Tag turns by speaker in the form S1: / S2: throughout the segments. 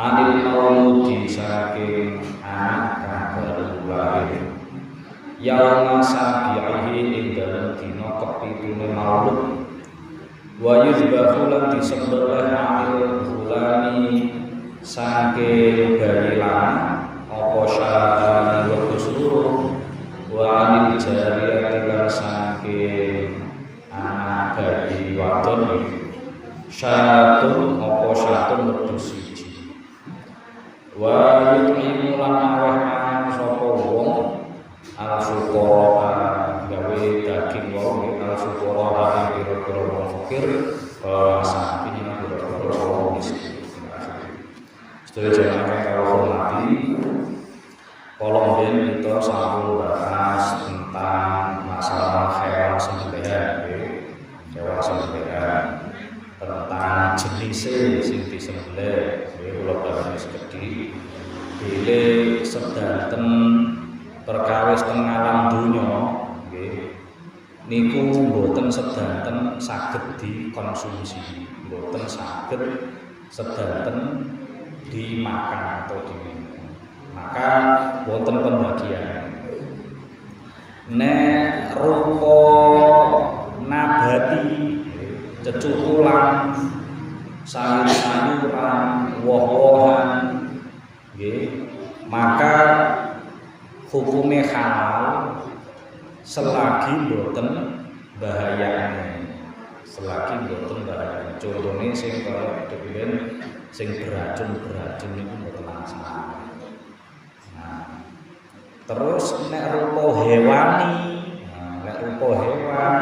S1: Anil mauludi saking anak kang baru lahir yauma sabi'ihi ing dalem dina kepitune maulud wa yuzbahu lan disembelih anil hulani saking bayi lanang apa syatan wedhus loro wa anil jariyati lan saking anak bayi wadon syatun apa syatun wedhus siji wa yut'imu lan aweh mangan sapa wong al-fuqara gawe daging wong al-fuqara ing pira-pira wong fakir sapi ing pira-pira wong miskin. Setuju jangan kalau hormati kolom ben kita sampun bahas tentang masalah hewan sembelihan hewan sembelihan tentang jenis sing disembelih kula bahas sekedhik bilih sedanten perkawis teng alam donya nggih niku mboten sedanten saged dikonsumsi mboten saged sedanten dimakan atau diminum maka wonten pembagian nek rupa nabati cecukulan sayur-sayuran woh-wohan nggih maka hukumnya halal selagi mboten bahayane selagi mboten bahayane contohnya sing kaya dewen sing beracun niku mboten masalah. Nah, terus nek rupa hewani nek rupa hewan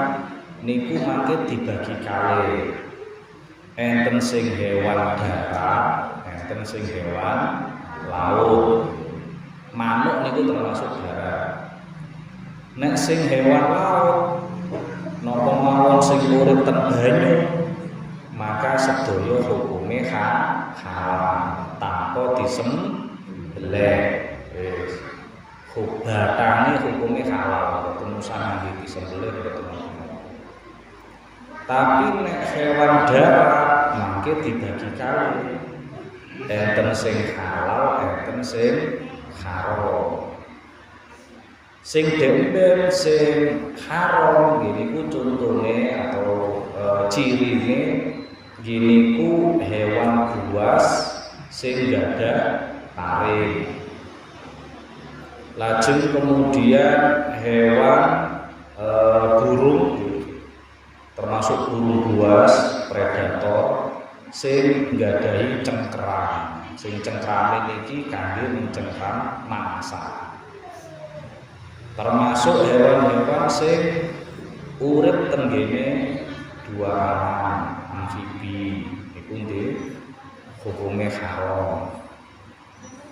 S1: niku mangke dibagi kalih enten sing hewan darat enten sing hewan laut manuk niku termasuk darat nek sing hewan laut napa mawon sing urip teng banyu maka sedaya hukume halal tanpa disembelih wis batane hukume halal boten usah ngangge disembelih boten. Tapi nek hewan darat mangke dibagi kalih enten sing halal enten sing haram. Sing demben sing haram niku contone atau cirine niku hewan buas sing gada taring. Lajeng kemudian hewan burung termasuk burung buas predator sing nggadahi cengkeram. Sing cengkrame niki kangge mencengkram mangsa. Termasuk hewan-hewan sing urip teng ngene dua alam amfibi iku nggih hukume haram.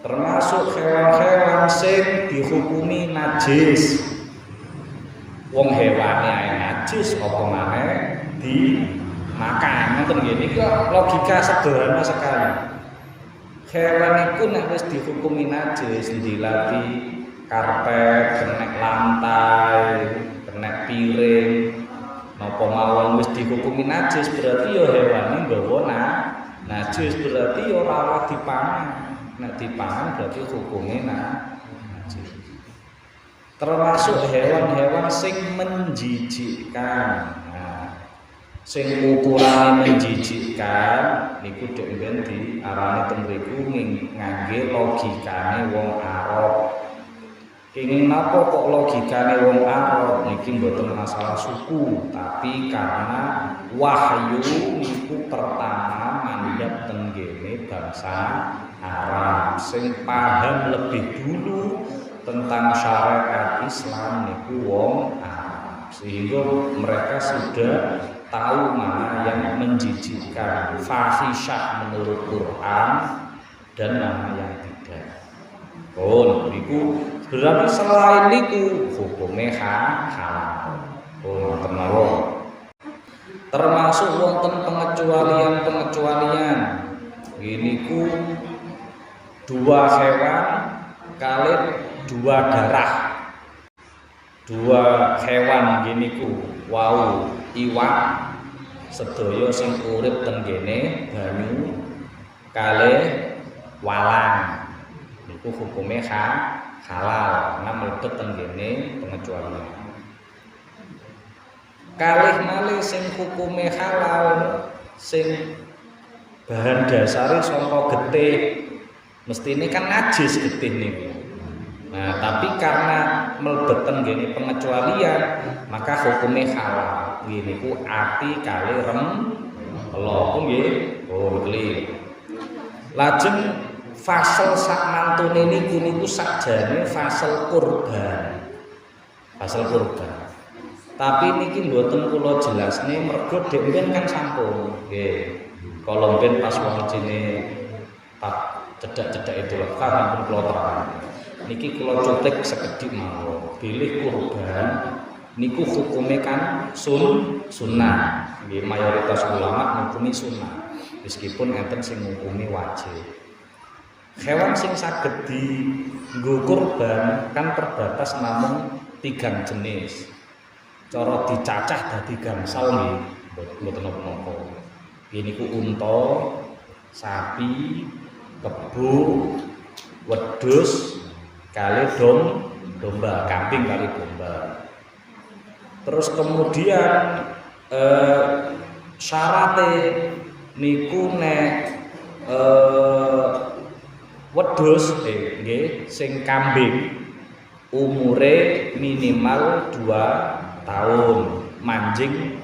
S1: Termasuk hewan-hewan sing dihukumi najis. Wong hewane ae najis apa maneh dimakan. Ngoten nggih niki logika sederhana sekali. Hewan iku nek wis dihukumi najis dilati karpet, kena lantai, kena piring, napa mawon wis dihukumi najis berarti ya hewane nggawa najis berarti ya ora oleh dipangan. Nek dipangan berarti hukume najis. Termasuk hewan-hewan sing menjijikkan. Sing ukurane menjijikkan niku dek ben diarani teng mriku ngangge logikane wong Arab. Kenging napa kok logikane wong Arab niki mboten masalah suku, tapi karena wahyu niku pertama mandhap teng kene bangsa Arab sing paham lebih dulu tentang syariat Islam niku wong Arab, sehingga mereka sudah tahu mana yang menjijikkan, fahisyah menurut Quran dan mana yang tidak. Oh, niku berarti selain niku hukume halal. Oh, tenawa. Termasuk wonten pengecualian. Niku dua hewan kali dua darah. Dua hewan niku wau iwak sedaya sing urip teng kene banyu kalih walang. Niku hukume halal karena mlebet teng kene pengecualian. Kalih malih sing hukume halal sing bahan dasare saka getih, mestine kan najis getih niku. Nah, tapi karena mlebet teng kene pengecualian, maka hukume halal. Nggih niku ati kalih rempelo nggih. Oh, nggih. Lajeng fasal sak mantune niku sakjane fasal kurban. Fasal kurban. Tapi niki mboten kula jelasne mergo dhewean kan sampun nggih. Kala mben pas wancine tak cedak-cedak itu lekar ampun kula terang. Niki kula cutik sekedhik mawon. Bilih kurban niku hukume kan sunnah. Nggih mayoritas ulama ngukumi sunnah. Meskipun enten sing ngukumi wajib. Hewan sing saged dienggo kurban kan terbatas namung 3 jenis. Cara dicacah dadi gangsal nggih mboten napa-napa. Nggih niku unta, sapi, kebo, wedhus, kali domba, kambing kali domba. Terus kemudian syarate niku nek wedhus nggih sing kambing umure minimal 2 tahun, manjing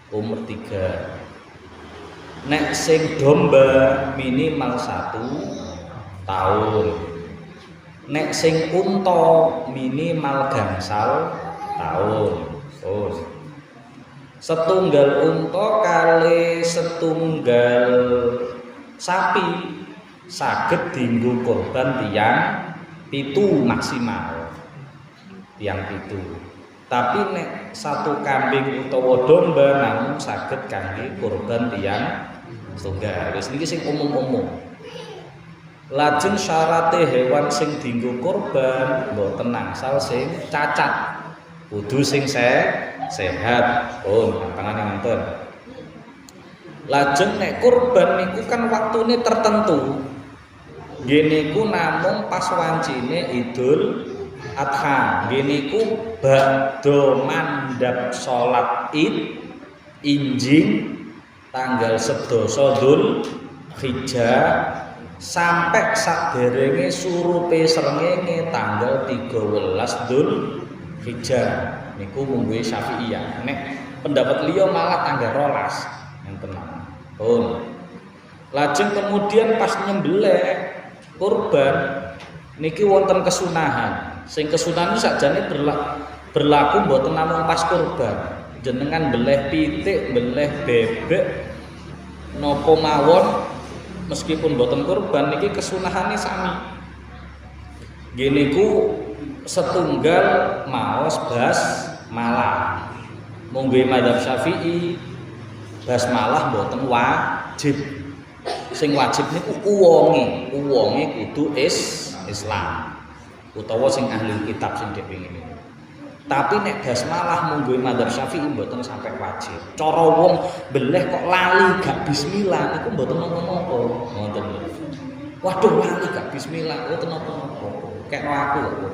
S1: umur 3. Nek sing domba minimal 1 tahun. Nek sing unta minimal gangsal tahun. Oh. Setunggal unta kali setunggal sapi saged dienggo kurban tiyang 7 maksimal. Tiyang 7. Tapi nek 1 kambing utawa domba namung saged kangge kurban tiyang setunggal. Wis niki sing umum-umum. Lajeng syarate hewan sing dienggo kurban mboten nangsal sing cacat. Kudu sing sehat. Oh, gampangane ngoten. Lajeng nek kurban niku kan waktune tertentu. Nggih niku namung pas wancine Idul Adha. Nggih niku badha mandhap salat Id injing tanggal 11 Dzulhijjah sampai saderenge surupe srengenge tanggal 13 Dzulhijjah niku mungguhe Syafi'iyah. Nek pendapat liya malah tanggal 12 yang tenang. Oh. Lajeng kemudian pas nyembelih kurban niki wonten kesunahan. Sing kesunahan sakjane berlaku mboten namung pas kurban. Jenengan beleh pitik, beleh bebek napa mawon meskipun mboten kurban niki kesunahane sami. Nggih niku setunggal maos basmalah. Mungguhe mazhab Syafi'i basmalah mboten wajib. Sing wajib niku uwonge kudu Islam utawa sing ahli kitab sing dipingin. Tapi nek basmalah mungguhe mazhab Syafi'i mboten sampai wajib. Cara wong beleh kok lali gak bismillah niku mboten napa-napa. Ngoten lho. Waduh lali gak bismillah mboten napa-napa. Kekno aku lho.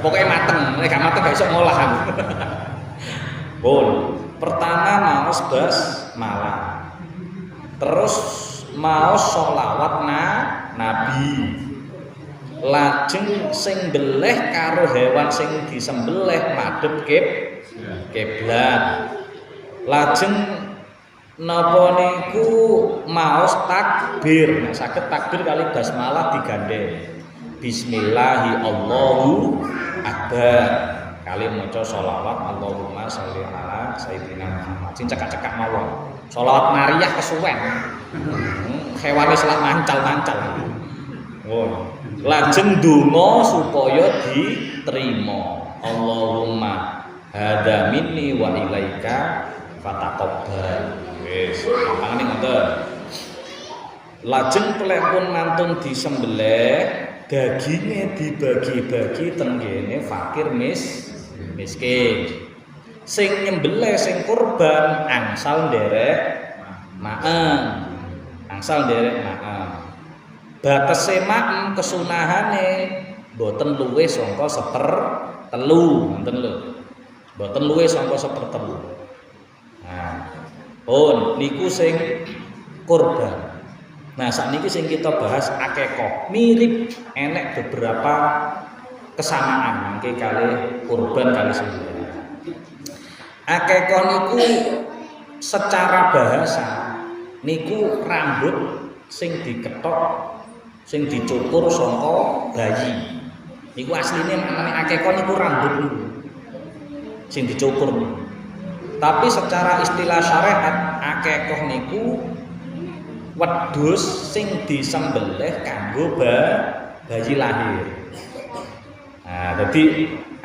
S1: Pokoke mateng, nek gak mateng gak iso ngolah aku. Bon, pertama maos basmalah. Terus maos sholawat Nabi. Lajeng sing beleh karo hewan sing disembelih madhep kiblat. Lajeng napa niku maos takbir. Nah, saged takbir kali basmalah digandeng. Bismillahi Allahu Akbar. Kali maca sholawat Allahumma sholli ala sayyidina Muhammad. Sing cekak-cekak mawon. Sholawat nariyah kesuwen. Hewane selak mancal-mancal. Oh. Lajeng donga supaya diterima. Allahumma hadza minni wa ilaika fataqabbal. Wis, gampangane ngoten. Lajeng pelekun mantun disembelih, dagingnya dibagi-bagi tenggene fakir miskin. Sing nyembelih sing kurban angsal nderek maem. Batese maem kesunahane Mboten luwih saka 1/3, ngoten lho. Mboten luwih saka 1/3. Nah, pun niku sing kurban. Nah, sakniki sing kita bahas akekah. Mirip enek beberapa kesamaan mangke kalih kurban kalih sembelih. Akekah niku secara bahasa niku rambut sing diketok, sing dicukur saka bayi. Niku asline maknane akekah niku rambut niku sing dicukur niku. Tapi secara istilah syariat akekah niku wedhus sing disembelih kanggo bayi lahir. Nah, jadi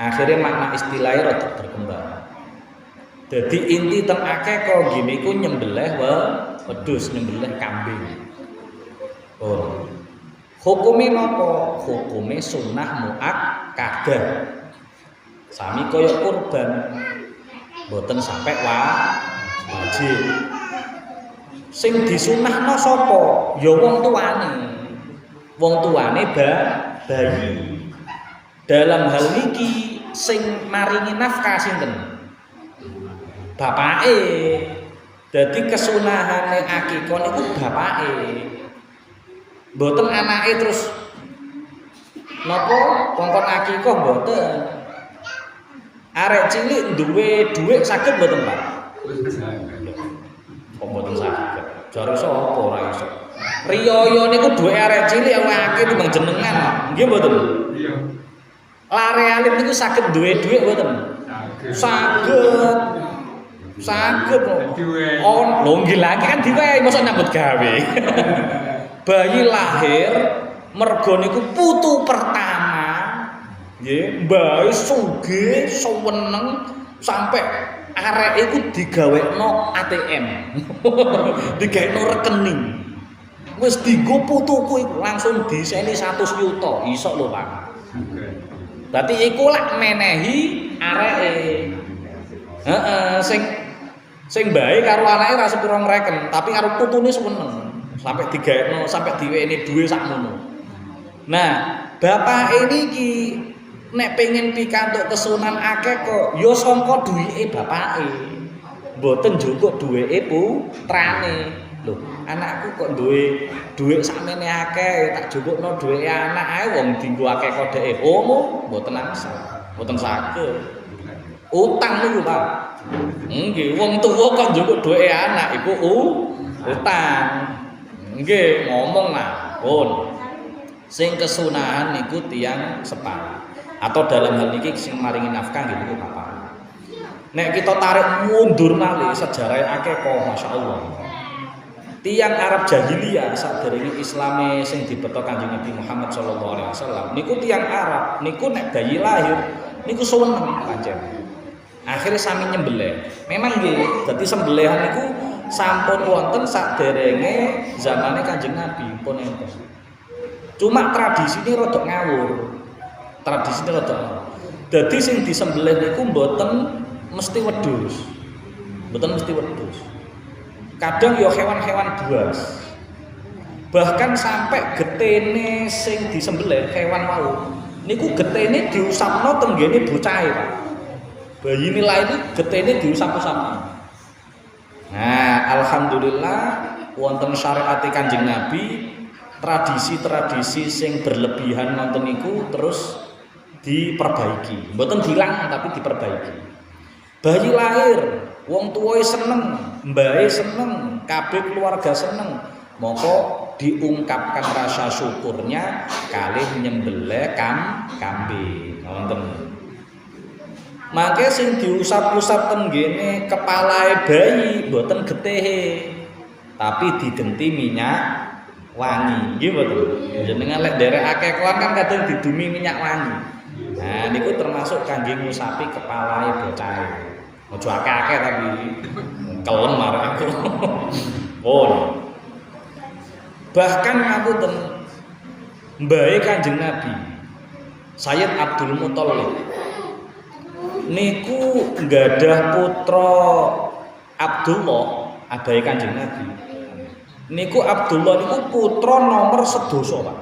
S1: akhirnya makna istilahnya rada berkembang. Jadi inti teng akekah gini ku nyembelih wedhus, nyembelih kambing. Oh. Hukume napa? Hukume sunah muakkadah. Sami kaya kurban. Mboten sampai wajib. Sing disunahno sapa? Ya wong tuane. Wong tuane bayi. Dalam hal niki sing maringi nafkah sinten? Bapake. Dadi kesunahane akikah niku bapake. Mboten anake terus napa kongkon akikah mboten. Arek cilik duwe dhuwit saged mboten, Pak? Kok mboten saged. Jare sapa ora iso. Riyaya niku dhuwit arek cilik akeh timbang jenengan. Nggih mboten? Iya. Lare alit niku saged duwe dhuwit mboten? Saged. Saged kok. Oh, lho nggih lagi kan diwehi mosok nyambut gawe. Bayi lahir mergo niku putu pertama nggih mbae sugih seneng sampai arek iku digawekno ATM. Digawekno rekening. Wis dienggo putuku iku langsung diseni 100 juta iso lho Pak. Berarti iku lak menehi areke. Heeh, sing bae karo anake ra sepira ngreken, tapi karo putune seneng. Sampai digaekno, sampai diweni duwe sakmono. Nah, bapak niki nek pengen pikantuk kesunan akeh kok ya sangka duwike bapake. Mboten njukuk duwike putrane. Lho, anakku kok duwe dhuwit sakmene akeh, tak jukukno duwike anak ae wong dienggo akeh kodheke. Oh, mboten angsal. Mboten saged. Utang niku, Pak. Nggih, wong tuwa kok njukuk duwike anak iku utang. Nggih, ngomong lah, pun. Sing kesunahan niku tiyang separuh. Atau dalam hal niki sing maringi nafkah nggih niku Bapak. Nek kita tarik mundur malih sejarah akekah masyaallah. Tiyang Arab jahiliyah sadèrèngé Islame sing dibeto Kanjeng Nabi Muhammad sallallahu alaihi wasallam niku tiyang Arab niku nek bayi lahir niku seneng pancen. Akhirnya sami nyembelih. Memang nggih, dadi sembelihan niku sampun wonten sadèrèngé zamane Kanjeng Nabi pun enten. Cuma tradisine rada ngawur. Tradisine rada. Dadi sing disembelih niku mboten mesti wedhus. Mboten mesti wedhus. Kadang ya hewan-hewan buas. Bahkan sampai getene sing disembelih hewan mau niku getene diusapno tenggene bocahe, Pak. Bayi ini lahir getene diusap-usapno. Nah, alhamdulillah wonten syariat Kanjeng Nabi, tradisi-tradisi sing berlebihan nonton niku terus diperbaiki. Mboten hilang tapi diperbaiki. Bayi lahir, wong tuwae seneng, mbae seneng, kabeh keluarga seneng. Moko diungkapkan rasa syukurnya kalih nyembelih kambing. Wonten. Mangke sing diusap-usap tenggene kepalae bayi mboten getehe, tapi digenti minyak wangi. Nggih mboten. Jenengan lek nderek akeh kan kadang didumi minyak wangi. Nah niku termasuk kangge ngusapi kepalae bocahe. Aja akeh-akeh tapi kelem marek aku. Pun. Bahkan ngapunten mbae Kanjeng Nabi Sayyid Abdul Muthalib niku nggadah putra Abdullah abahe Kanjeng Nabi. Niku Abdullah niku putra nomor sedoso, Pak.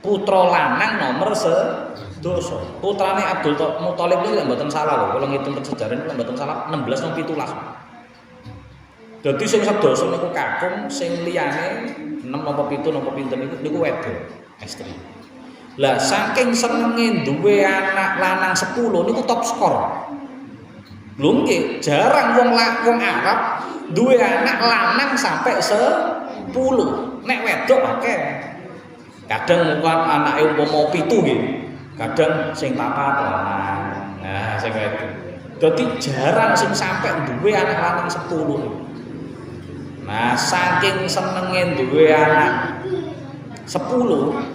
S1: putra lanang nomor sedoso. Putrane Abdul Muthalib niku lek mboten salah lho, kula ngitung sejarah niku mboten salah 16 nang 17. Dadi sing sedoso niku kakung, sing liyane 6 napa 7 napa pinten niku wedok, istri. Lah saking senenge duwe anak lanang 10 niku top skor. Lho nggih, jarang wong Arab duwe anak lanang sampai 10. Nek wedok akeh. Kadang mungkin anake umpama 7 nggih. Kadang sing 4 lanang. Nah, sing wedok. Dadi jarang sing sampai duwe anak lanang 10. Nah, saking senenge duwe anak 10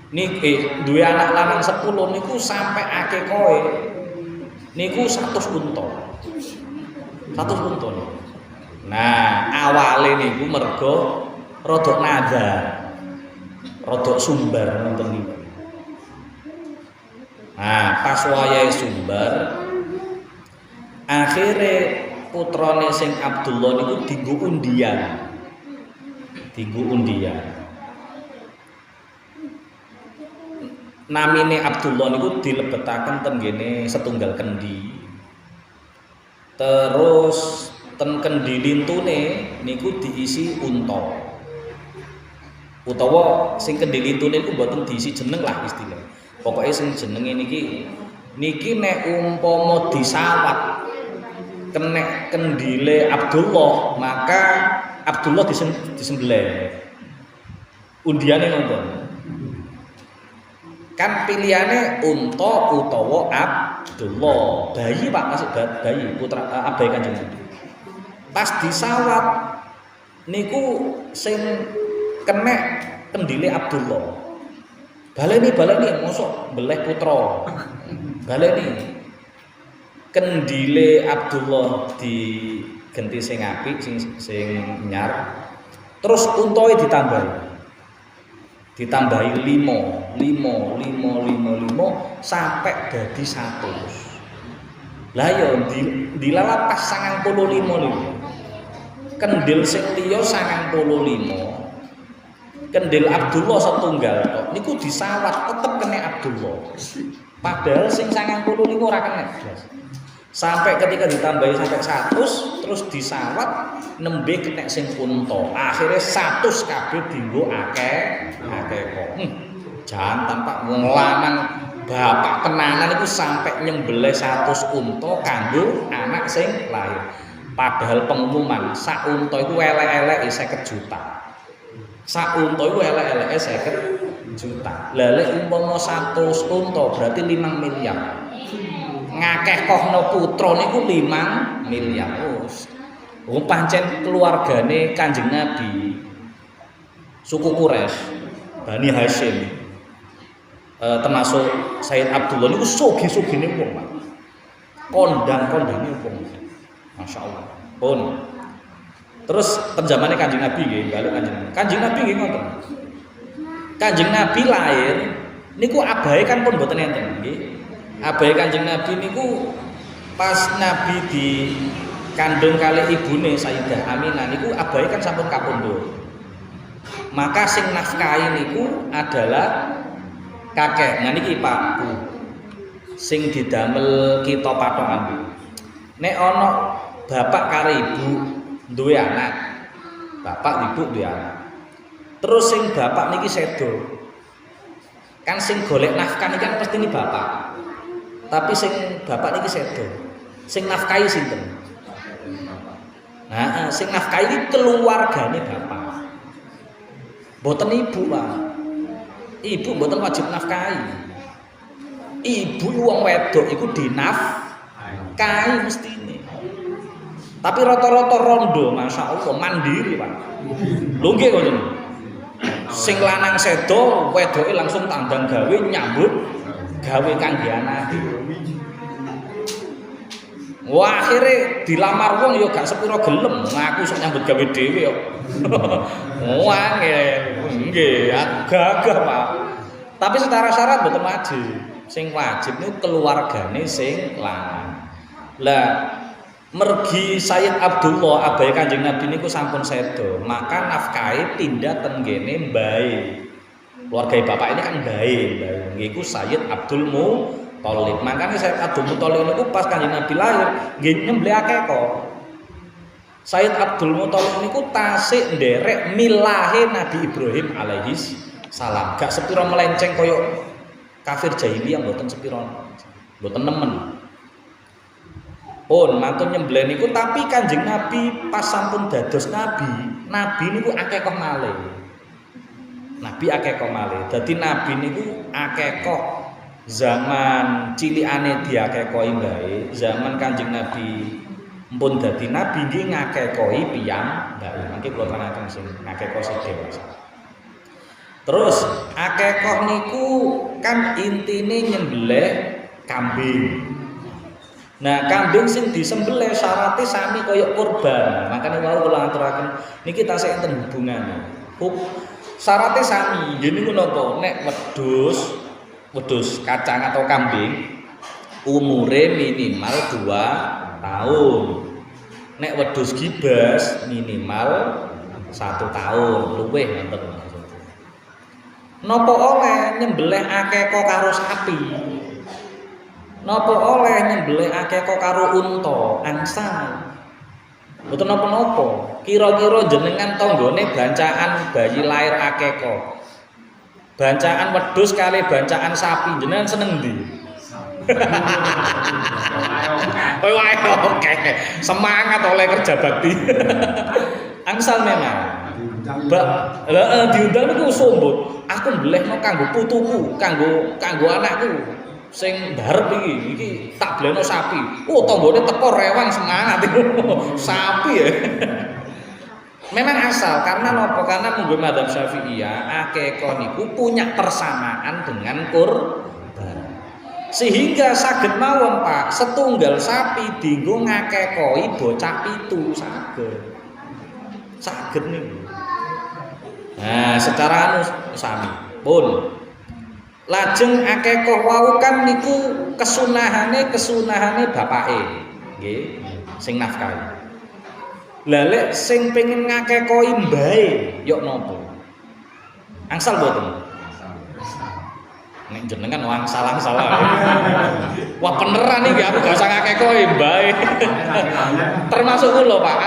S1: niki duwe anak lanang 10 niku sampai akekahe niku 100 unta. 100 unta. Nah, awale niku mergo rodok nada. Rodok sumbar nonton niku. Nah, pas wayahe sumbar akhire putrane sing Abdullah niku dienggo undian. Dienggo undian. Namine Abdullah niku dilebetaken ten ngene setunggal kendi. Terus ten kendi lintune niku diisi unta. Utawa sing kendi lintune niku mboten diisi jeneng lah istilah. Pokoke sing jenenge niki nek umpama disawat kenek kendile Abdullah, maka Abdullah disembelih. Undiane nonton. Kan pilihane unta utawa Abdullah. Bayi Pak, masih bayi putra abai Kanjeng Nabi. Pas disawat niku sing kenek kendile Abdullah. Baleni mosok beleh putra. Baleni kendile Abdullah digenti sing apik sing nyar. Terus untoe ditambahi 5 sampai dadi 100. Lah yo dilalah pas 95 niku. Kendil sing liya 95. Kendil Abdullah setunggal tok niku disawat tetep kena Abdullah. Padahal sing 95 ora kena. Sampai ketika ditambahi sampai 100 terus disawat nembe kena sing unta. Akhirnya 100 kabeh dienggo akeh kok. Jantan Pak wong lanang bapak tenanan iku sampai nyembelih 100 unta kanggo anak sing lahir. Padahal pengumuman sak unta iku elek-elek 50 juta. Sak unta iku elek-eleke 50 juta. Lah lek umpama 100 unta berarti 5 miliar. Ngakeh kohno putra niku 5 miliar. Wong pancen keluargane Kanjeng Nabi suku Quraisy, Bani Hashim. Termasuk Sayyid Abdullah niku sugih-sugihne wong, Pak. Kondang-kondange wong. Masyaallah. Pun. Terus terjamane Kanjeng Nabi nggih, balik Kanjeng Nabi nggih ngoten. Kanjeng Nabi lahir niku abahe kan pun mboten enten nggih. Abahe Kanjeng Nabi niku pas Nabi di kandung kali ibune Sayyidah Aminah niku abahe kan sampun kapundhut. Maka sing nafkahi niku adalah kakek. Nah niki Pak Bu. Sing didamel kita patokan. Nek ana bapak karo ibu duwe anak. Bapak ibu duwe anak. Terus sing bapak niki sedo. Kan sing golek nafkah niki kan pasti ini bapak. Tapi sing bapak niki sedo. Sing nafkahi sinten? Nah, sing nafkahi iki keluargane bapak. Mboten ibu, Pak. Ibu mboten wajib nafkahi. Ibu wong wedok iku dinafkahi mestine. Tapi rata-rata rondo, masyaallah mandiri, Pak. Lho nggih ngoten. Sing lanang sedo, wedoke langsung tandang gawe nyambut gawe kangge anake. Wah, akhirnya dilamar wong ya gak sepuro gelem, ngaku sok nyambut gawe dhewe kok. Wah, nggih, gagah, Pak. Tapi secara syarat mboten wajib. Sing wajib niku keluargane sing lanang. Lah, mergi Sayyid Abdullah abahe Kanjeng Nabi niku sampun sedo, maka nafkahe pindah ten ngene mbae. Keluarga bapak ini kan baik, iku Sayyid Abdul Muthalib. Makanya Sayyid Abdul Muthalib niku pas Kanjeng Nabi lahir nggih nyembelih akekah. Sayyid Abdul Muthalib niku tasik nderek milahe Nabi Ibrahim alaihis salam. Gak sepira melenceng koyo kafir jahiliyah mboten sepira. Mboten nemen. Pun mantun nyembelih niku tapi Kanjeng Nabi pas sampun dados nabi niku akekah malih. Nabi akekah malih. Dadi nabi niku akekah zaman cilikane diakekohi bae, zaman Kanjeng Nabi mpun dadi nabi nggih ngakekohi piyambake. Mangke kula terangaken sing ngakekah sing dewasa. Terus akekah niku kan intine nyembelih kambing. Nah, kambing sing disembelih syaratnya sami kaya kurban. Makane wau kula aturaken niki tasih enten hubungane. Syaratnya sami, gini ku napa? Nek wedhus kacang atau kambing umure minimal 2 tahun. Nek wedhus gibas minimal 1 tahun, luwih ngoten maksudnya. Napa oleh nyembelih akekah karo sapi? Napa oleh nyembelih akekah karo unta, angsal? Mboten napa-napa. Kira-kira jenengan tanggane bancaan bayi lahir akekah. Bancaan wedhus kali bancaan sapi, jenengan seneng ndi? Wae oke. Semangat oleh kerja bakti. Angsal memang. Diundang niku sombong. Aku mblehno kanggo putuku, kanggo anakku. Sing barep iki tak bleno sapi. Oh, tanggane teko rewang semangat iku. Sapi ya. Memang asal karena napa? Karena munggo madzhab Syafi'iyah akekah niku punya persamaan dengan kurban. Sehingga saged mawon Pak, setunggal sapi dienggo ngakekohi bocah pitu saged. Saged niku. Nah, secara anu sami pun lajeng akekah wau kan niku kesunahane bapake nggih sing nafkahi. Lah lek sing pengen ngakekohi mbae yok napa? Angsal mboten? Nek jenengan angsal-angsal. Wah beneran iki aku gak usah ngakekohi mbae. Termasuk kula Pak,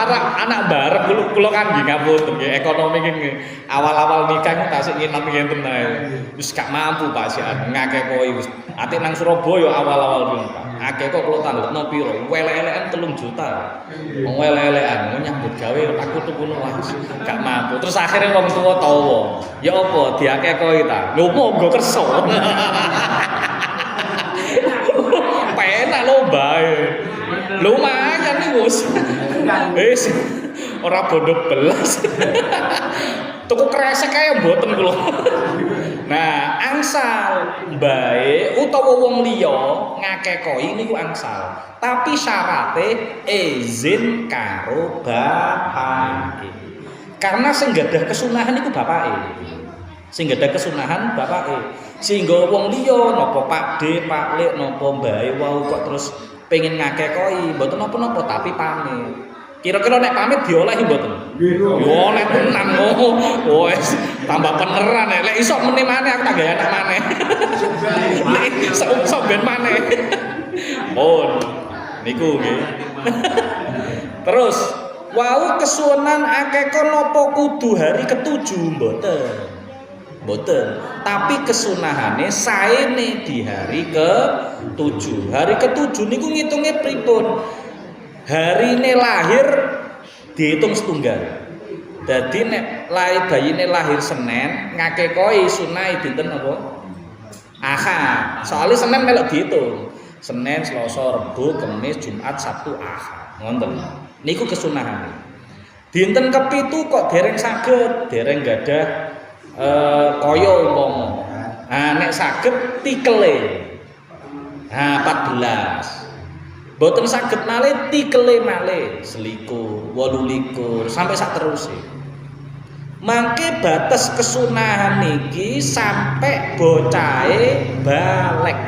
S1: anak barep kula kan nggih ngapunten nggih ekonomi nggih awal-awal nikah tasik nginap ngenten ae. Wis gak mampu Pak sik ngakekohi wis. Ati nang Surabaya awal-awal pun Pak. Akeh kok kula tanggepno piro? Welek-elekan 3 juta. Wong welek-elekan nyambut gawe aku tuku luas. Gak mampu. Terus akhirnya wong tuwa tawa. Ya apa diakekohi ta? Lho monggo kersa. Penak lho bae. Lumayan nih bos. Wis ora bodoh belas. Tuku kresek kaya mboten kula. Nah, angsal bae utawa wong liya ngakekohi niku angsal. Tapi syaratnya izin karo bapake. Karena sing gadah kesunahan niku bapake. Sing gadah kesunahan bapake. Sehingga wong liya napa Pakde, Pak Lek napa mbae wau kok terus pengen ngakekohi mboten napa-napa tapi pamit. Kira-kira nek pamit diolehi mboten? Nggih. Yo nek tenan ngono. Wes tambah peneran lek iso meneh maneh aku tak gawe anak maneh. Sok ben maneh. Oh, niku nggih. Terus wau kesuwenan akekah napa kudu hari ke-7 mboten. Mboten, tapi kesunahane saene di hari ke-7. Hari ke-7 niku ngitunge pripun? Harine lahir dihitung setunggal. Dadi nek bayine lahir Senin, ngakekohi sunah dinten apa? Ahad. Soalnya Senin melok dihitung. Senin, Selasa, Rebo, Kamis, Jumat, Sabtu, Ahad. Ngoten. Niku kesunahane. Dinten ke-7 kok dereng saged, dereng gadah kaya umpama. Nek saged tikele. 14. Boten saged malih tikele malih 21, 28 sampai sak teruse. Mangke batas kesunahan niki sampai bocahe balik.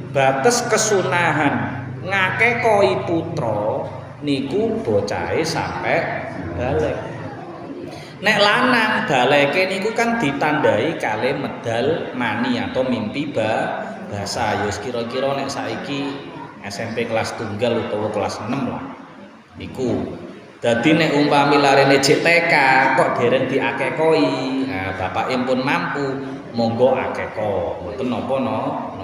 S1: Batas kesunahan ngakekohi putra niku bocahe sampai balik. Nek lanang baleke niku kan ditandai kali medal mani atau mimpi bahasa. Ya kira-kira nek saiki SMP kelas tunggal utawa kelas 6 lah. Iku. Dadi nek umpami larene JTK kok dereng diakekoi. Nah, bapake pun mampu, monggo akeko. Mboten napa napa.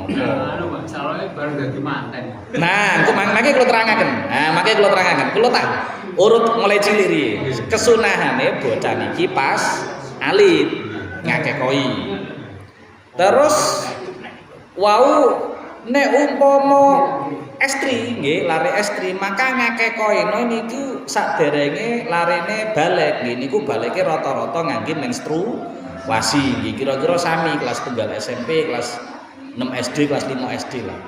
S2: Anu Pak, salone bareng dadi manten.
S1: Nah, engko mangke kula terangaken. Kula tak urut mulai cilik riye. Kesunahane bocah niki pas alit ngakekoi. Terus wau nek umpama estri nggih lare estri maka ngakekoino niku saderenge larene balik nggih niku balike rata-rata ngangge menstruasi nggih kira-kira sami kelas tunggal SMP kelas 6 SD kelas 5 SD lah.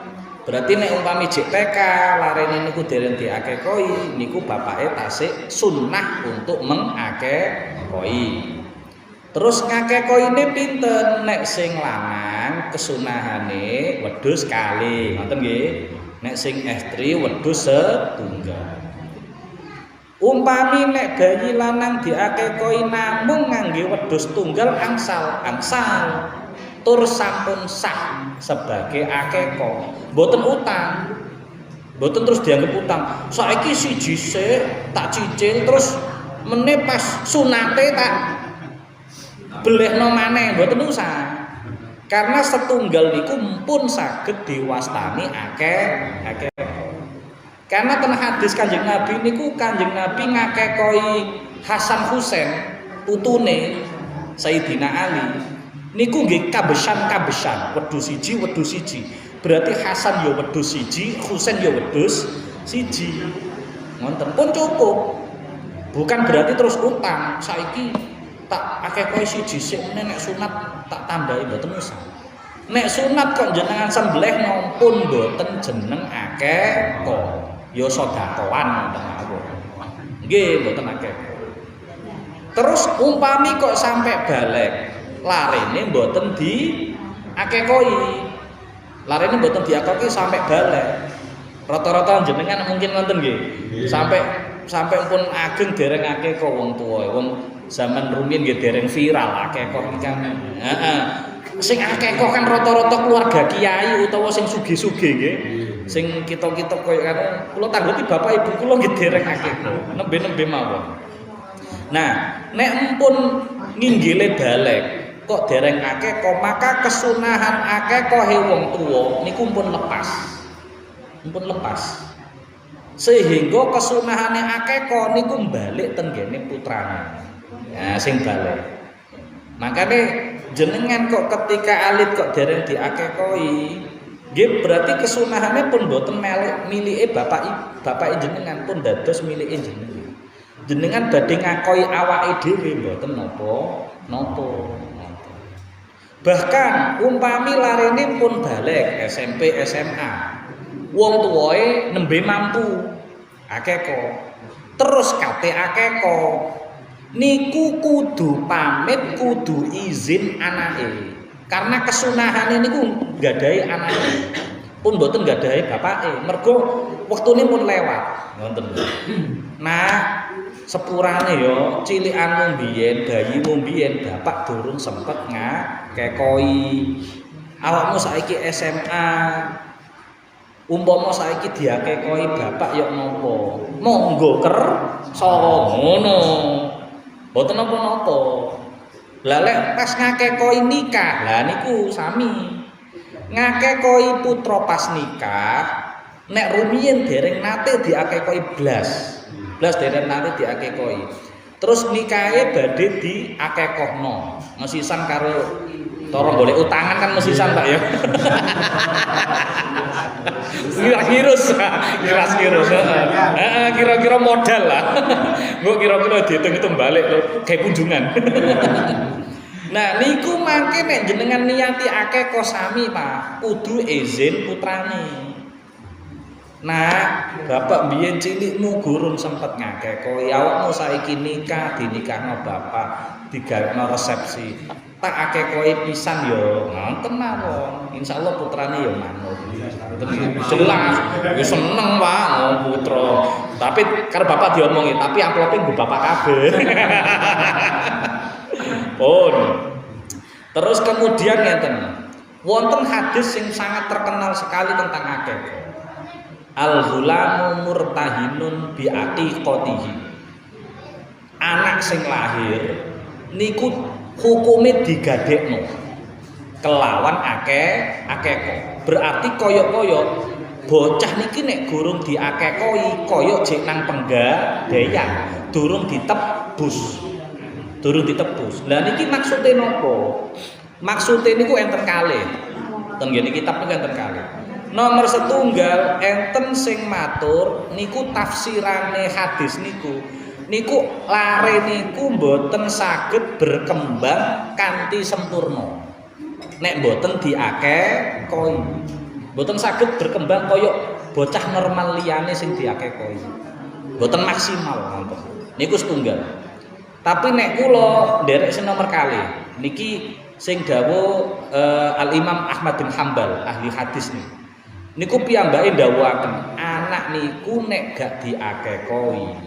S1: Berarti nek umpami JTK larene niku dereng diakekoi niku bapake tasik sunnah untuk mengakekoi. Terus ngakekoine pinten nek sing lanang kesunahane wedhus kali ngoten nggih. Nek sing estri wedhus setunggal. Umpami nek bayi lanang diakekoi namung ngangge wedhus tunggal angsal tur sampun sah sebagai akeko. Mboten utang. Mboten terus dianggap utang. Saiki siji sik tak cicil terus meneh pas sunate tak belehno maneh mboten usah. Karena setunggal niku pun saged diwastani akeh. Karena ten hadis Kanjeng Nabi niku Kanjeng Nabi ngakekoi Hasan Husain putune Sayyidina Ali. Niku nggih kabesan wedhus siji. Berarti Hasan ya wedhus siji, Husain ya wedhus siji. Ngoten pun cukup. Bukan berarti terus utang. Saiki tak akekoi siji sik nek sunat tak tambahi mboten usah. Nek sunat kok jenengan sembelih nompun mboten jeneng akeko. Ya sedekahan ngoten mawon. Nggih mboten akeko. Terus umpami kok sampai balik larene mboten diakekoi. Larene mboten diakekoi sampai balik. Rata-rata jenengan mungkin ngoten nggih. Sampai pun ageng dereng akeko wong tuwa. Wong zaman rumiyin nggih dereng viral akeko kan. Heeh. Sing akeko kan rata-rata keluarga kiai utawa sing sugih-sugih nggih. Sing kita-kita koyo kan kula tangguti bapak ibu kula nggih dereng akeko. Nembe-nembe mawon. Nah, nek empun nginggile balik kok dereng akeko maka kesunahan akekohe wong tuwa niku pun lepas. Pun lepas. Sehingga kesunahane akeko niku balik ten gene putrane. Nah, sing balik. Makane jenengan kok ketika alit kok dereng diakekoi, nggih berarti kesunahane pun boten milike bapak jenengan pun dados milike jenengan. Jenengan badhe ngakoi awake dhewe mboten napa. Bahkan umpami larene pun balik SMP SMA. Wong tuwae nembe mampu akeko. Terus kate akeko. Niku kudu pamit, kudu izin anake. Karena kesunahane niku nggadahi anake. Pun mboten nggadahi bapake. Mergo wektune pun lewat. Ngoten. Nah, sepurane yo cilikanmu mbiyen, bayimu mbiyen bapak durung sempet ngakekoi. Awakmu saiki SMA. Umpama saiki diakekoi bapak yo nopo? Monggo kersa ngono. Mboten napa-napa. Lah lek pas ngakekoi nikah, lah niku sami. Ngakekoi putra pas nikah, nek rumiyin dereng nate diakekoi blas dereng nate diakekoi. Terus nikahe badhe diakekohno. Mesisan karo cara golek utangan kan mesisan Pak ya. Kira-kira modal lah. Engko kira-kira diitung-itung balik kayak kunjungan. Nah, niku mangke nek jenengan niati akeko sami, Pak, kudu izin putrane. Nah, bapak biyen cilikmu gurung sempet ngakekoi, awakmu saiki nikah dinikahno bapak, digawekno resepsi. tak akekoi pisan yo ngoten mawon. Insyaallah putrane yo manut. Jelas yo seneng Pak putra. Tapi karo bapak diomongi, tapi amplope nggo bapak kabeh. Oh. Terus kemudian ngeten. Wonten hadis yang sangat terkenal sekali tentang akekah. Al-ghulamu murtahinun bi aqiqatihi. Anak sing lahir niku hukume digadekno kelawan akekah. Berarti koyok-koyok bocah niki nek gurung diakekoi koyok jek nang penggadaian, durung ditebus. Lah niki maksude napa? Maksude niku enten kalih. Teng ngene kitab niku enten kalih. Nomor setunggal enten sing matur niku tafsirane hadis niku. Niku lare niku mboten saged berkembang kanthi sempurna. Nek mboten diakekoi, mboten saged berkembang kaya bocah normal liyane sing diakekoi. Mboten maksimal ngoten. Niku setunggal. Tapi nek kula nderek sing nomor kalih niki sing dawuh Al-Imam Ahmad bin Hambal ahli hadis niku piyambake ndhawuhaken anak niku nek gak diakekoi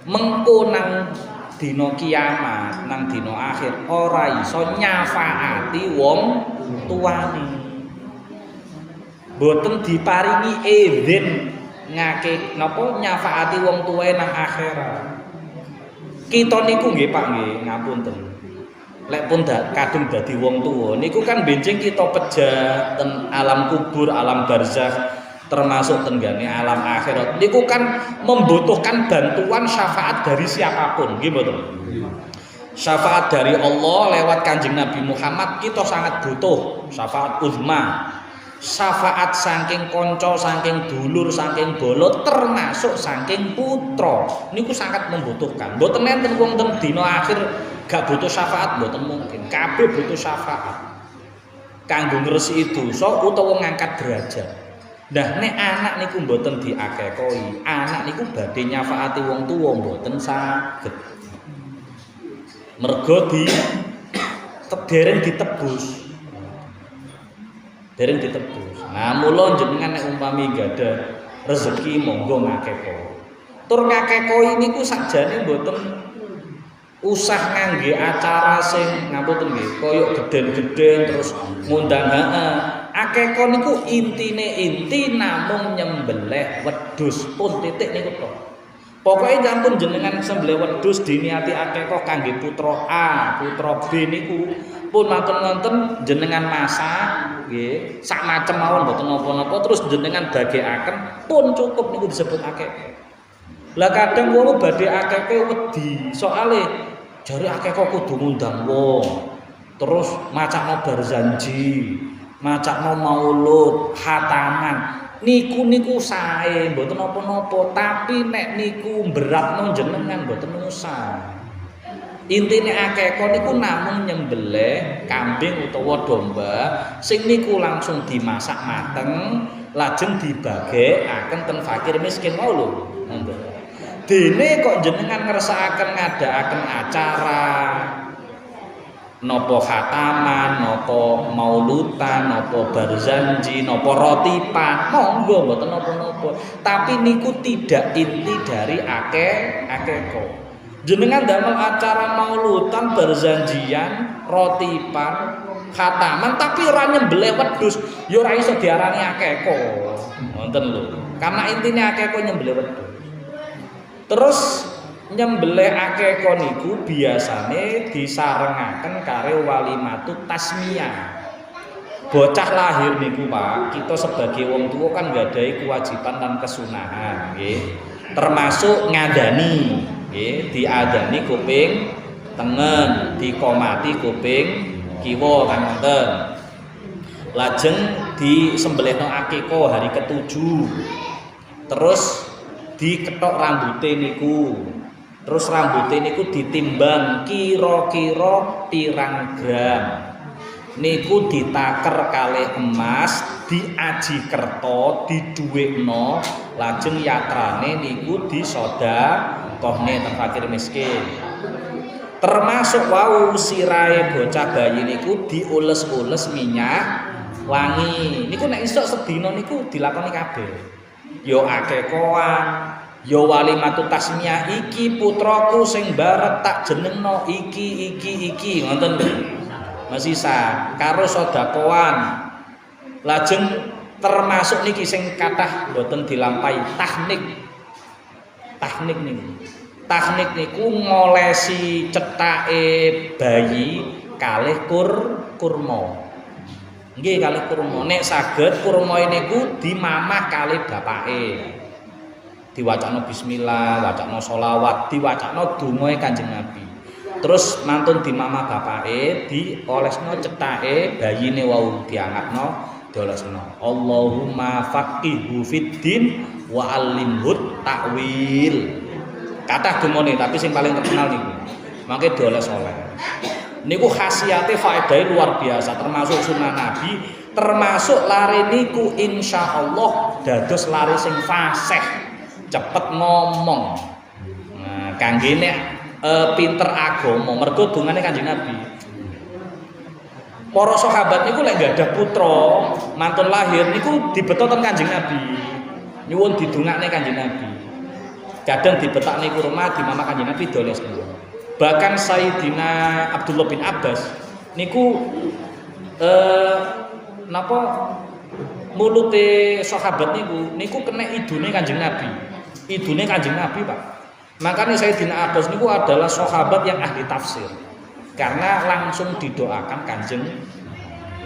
S1: mengko nang dina kiamat nang dina akhir ora iso nyafaati wong tuane. Mboten diparingi izin ngake napa nyafaati wong tuwae nang akhirat. Kita niku nggih Pak nggih ngapunten. Lek pun kadung dadi wong tuwa niku kan benjing kita pejah ten alam kubur, alam barzakh, termasuk tenggane alam akhirat. Niku kan membutuhkan bantuan syafaat dari siapapun, nggih mboten? Syafaat dari Allah lewat Kanjeng Nabi Muhammad kita sangat butuh syafaat uzma. Syafaat saking konco, saking dulur, saking bolot, termasuk saking putra. Niku sangat membutuhkan. Mboten enten wong teng dina akhir gak butuh syafaat, mboten mungkin. Kabeh butuh syafaat. Kanggo ngresiki dosa utawa ngangkat derajat. Nah nek anak niku mboten diakekoi, anak niku badhe nyafaati wong tuwa mboten saged. Mergo dereng ditebus. Dereng ditebus. Nah, mula jenengan nek umpami gadah rezeki monggo ngakeko. Tur ngakekoi niku sakjane mboten usah ngangge acara sing ngapunten nggih, kaya geden-geden terus ngundang akeko niku inti namung nyembelih wedhus pun titik niku tok. Pokoke nyampun jenengan sembelih wedhus diniati akeko kangge putra A, putra B niku pun matur-matur jenengan masak nggih, sak macem mawon mboten napa-napa terus jenengan bagekaken pun cukup niku disebut akeko. Lah kadang wong badhe akeke wedi, soale jare akeko kudu ngundang wong. Terus macakno barzanji, macakno maulud, khataman. Niku sae mboten napa-napa, tapi nek niku beratno jenengan mboten usah. Intine akeko niku namung nyembelih kambing utawa domba sing niku langsung dimasak mateng lajeng dibagekaken ten fakir miskin mau lho. Dene kok jenengan ngersakaken ngadakaken acara napa khataman, napa maulutan, napa barzanji, napa rotipan, monggo mboten napa-napa. Tapi niku tidak inti dari akeko. Jenengan damel acara maulutan, barzanjian, rotipan, khataman tapi ora nyembelih wedhus, ya ora iso diarani akeko. Wonten lho. Karena intine akeko nyembelih wedhus. Terus nyembelih akeko niku biasane disarengaken karo walimatu tasmiyah. Bocah lahir niku Pak, kita sebagai wong tua kan nggadahi kewajiban lan kesunahan nggih. Termasuk ngadani nggih, diadani kuping tengen, dikomati kuping kiwa kan wonten. Lajeng disembelihno akeko hari ke-7. Terus diketok rambute niku. Terus rambute niku ditimbang kira-kira pirang gram. Niku ditaker kalih emas, diaji kerta, diduwekno, lajeng yatrane niku disedekahne teng fakir miskin. Termasuk wau sirahe bocah bayi niku diules-ules minyak wangi. Niku nek isuk sedina niku dilakoni kabeh. Ya akekoan, ya walimatu tasmiyah iki putraku sing barep tak jenengno iki ngoten lho. Mas Isa karo sedekahan. Lajeng termasuk niki sing kathah boten dilampahi tahnik niku. Tahnik niku ngolesi cethake bayi kalih kurma. Nggih kalih kurma. Nek saged kurma niku dimamah kalih bapake. Diwacana bismillah, wacana sholawat, diwacana dongae Kanjeng Nabi. Terus mantun dimamah bapake, diolesno cethake bayine wau diangkatno, diolesno. Allahumma faqihhu fiddin wa 'allimhu ta'wil. Kathah dumone tapi sing paling terkenal niku. Mangke dioles-oles. Niku khasiate faedahe luar biasa termasuk sunnah Nabi, termasuk lare niku insyaallah dados lare sing fasih, cepet ngomong. Nah, kangge nek pinter agama mergo dungane Kanjeng Nabi. Para sahabat niku lek gadah putra mantun lahir niku dibeto ten Kanjeng Nabi. Nyuwun didongakne Kanjeng Nabi. Kadang dibetakne kurma di mama Kanjeng Nabi doles niku. Bahkan Sayyidina Abdullah bin Abbas niku napa mulute sahabat niku kena idune Kanjeng Nabi. Idune Kanjeng Nabi, Pak. Makanya Sayyidina Abbas niku adalah sahabat yang ahli tafsir. Karena langsung didoakan Kanjeng.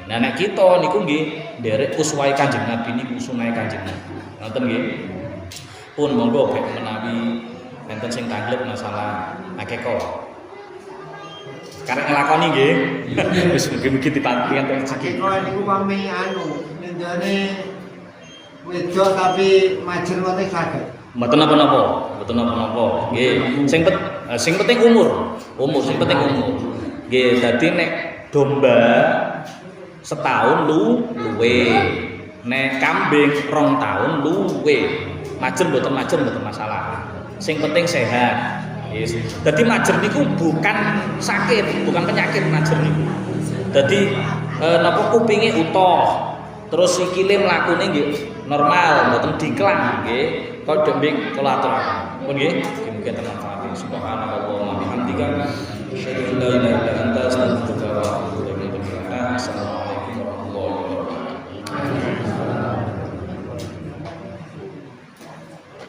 S1: Nah nek kita niku nggih nderek uswai Kanjeng Nabi niku sunah Kanjeng Nabi. Ngoten nggih. Pun monggo bek menawi enten sing tangglet masalah akeko. Karek nglakoni nggih. Wis mugi-mugi dipantingan rezeki.
S3: Akeko niku pami nendane wedok tapi majer ngoten saged.
S1: Mboten napa-napa, mboten napa-napa. Nggih, sing penting umur sing penting umur. Nggih, dadi nek domba setahun luwe. Nek kambing 2 tahun luwe. Majer mboten masalah. Sing penting sehat. Yes. Dadi majer niku bukan sakit, bukan penyakit majer niku. Dadi napa kupinge utuh. Terus sikile mlakune nggih normal, mboten diklang nggih. Kok dembing kula aturaken. Pun nggih, mugi-mugi teman-teman subhanallah wa bihamdika asyhadu an la ilaha illa anta